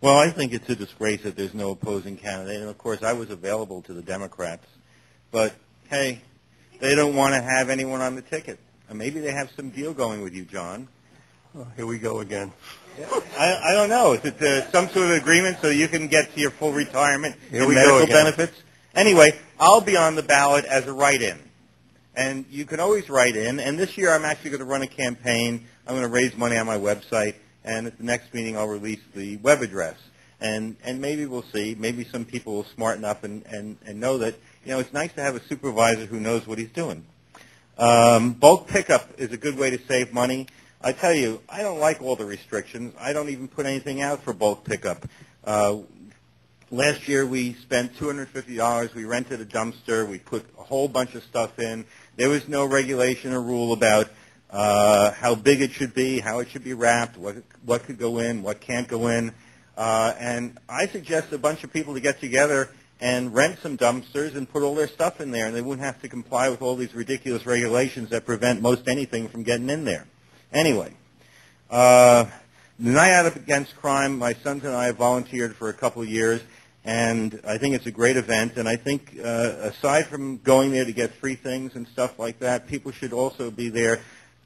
Well, I think it's a disgrace that there's no opposing candidate. And, of course, I was available to the Democrats. But, hey, they don't want to have anyone on the ticket. Or maybe they have some deal going with you, John. Oh, here we go again. I don't know. Is it some sort of agreement so you can get to your full retirement and we medical go again. benefits? Anyway, I'll be on the ballot as a write-in. And you can always write in. And this year I'm actually going to run a campaign. I'm going to raise money on my website. And at the next meeting I'll release the web address. And maybe we'll see. Maybe some people will smarten up and know that, you know, it's nice to have a supervisor who knows what he's doing. Bulk pickup is a good way to save money. I tell you, I don't like all the restrictions. I don't even put anything out for bulk pickup. Last year we spent $250. We rented a dumpster. We put a whole bunch of stuff in. There was no regulation or rule about how big it should be, how it should be wrapped, what could go in, what can't go in. And I suggest a bunch of people to get together and rent some dumpsters and put all their stuff in there, and they wouldn't have to comply with all these ridiculous regulations that prevent most anything from getting in there. Anyway, the Night Out Against Crime, my sons and I have volunteered for a couple of years, and I think it's a great event. And I think aside from going there to get free things and stuff like that, people should also be there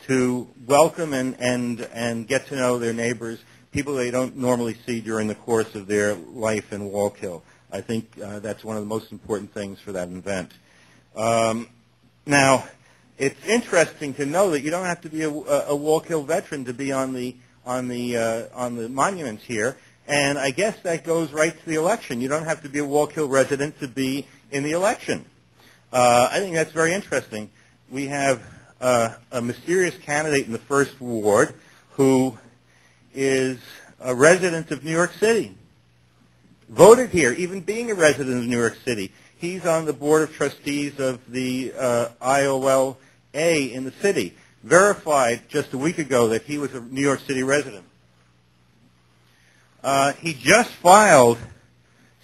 to welcome and get to know their neighbors, people they don't normally see during the course of their life in Wallkill. I think that's one of the most important things for that event. Now, it's interesting to know that you don't have to be a Wallkill veteran to be on the monuments here, and I guess that goes right to the election. You don't have to be a Wallkill resident to be in the election. I think that's very interesting. We have a mysterious candidate in the first ward who is a resident of New York City, voted here, even being a resident of New York City. He's on the board of trustees of the IOLA in the city, verified just a week ago that he was a New York City resident. He just filed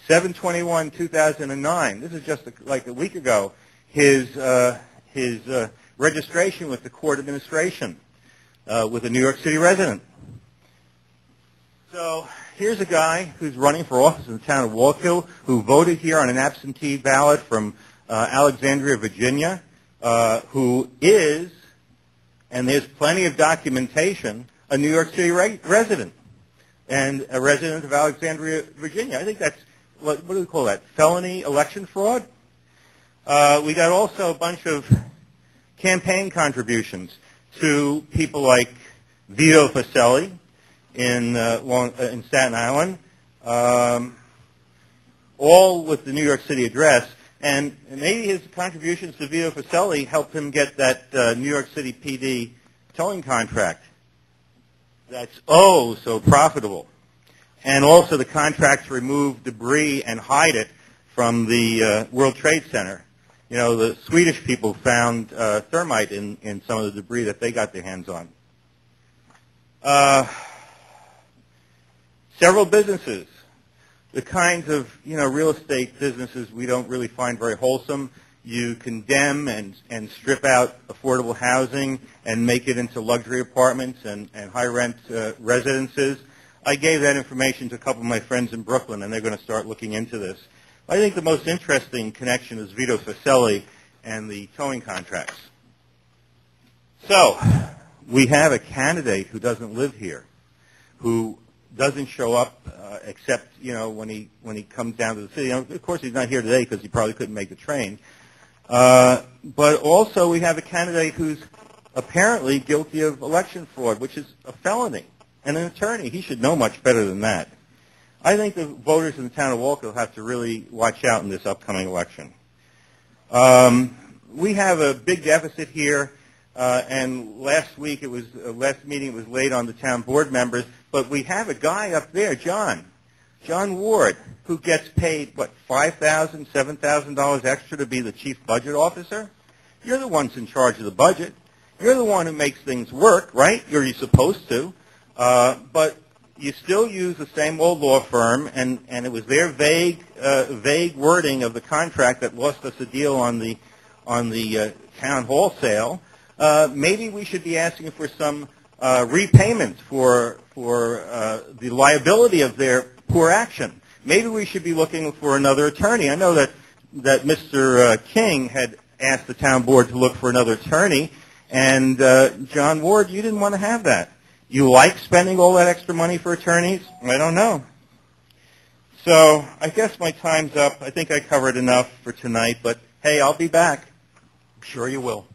7/21/2009. This is just like a week ago. His registration with the court administration with a New York City resident. So here's a guy who's running for office in the town of Wallkill who voted here on an absentee ballot from Alexandria, Virginia, who is, and there's plenty of documentation, a New York City resident and a resident of Alexandria, Virginia. I think that's, what do we call that, felony election fraud? We got also a bunch of campaign contributions to people like Vito Facelli in Staten Island, all with the New York City address. And maybe his contributions to Vito Facelli helped him get that New York City PD towing contract that's so profitable. And also the contract to remove debris and hide it from the World Trade Center. You know, the Swedish people found thermite in some of the debris that they got their hands on. Several businesses, the kinds of, real estate businesses we don't really find very wholesome. You condemn and strip out affordable housing and make it into luxury apartments and high-rent residences. I gave that information to a couple of my friends in Brooklyn, and they're going to start looking into this. I think the most interesting connection is Vito Facelli and the towing contracts. So we have a candidate who doesn't live here, who doesn't show up except when he comes down to the city. Of course, he's not here today because he probably couldn't make the train. But also we have a candidate who's apparently guilty of election fraud, which is a felony, and an attorney. He should know much better than that. I think the voters in the town of Wallkill have to really watch out in this upcoming election. We have a big deficit here, and last meeting it was laid on the town board members. But we have a guy up there, John Ward, who gets paid $5,000, $7,000 extra to be the chief budget officer. You're the ones in charge of the budget. You're the one who makes things work, right? You're supposed to, but you still use the same old law firm, and it was their vague wording of the contract that lost us a deal on the town hall sale. Maybe we should be asking for some repayments for the liability of their poor action. Maybe we should be looking for another attorney. I know that Mr. King had asked the town board to look for another attorney, and John Ward, you didn't want to have that. You like spending all that extra money for attorneys? I don't know. So I guess my time's up. I think I covered enough for tonight, but hey, I'll be back. I'm sure you will.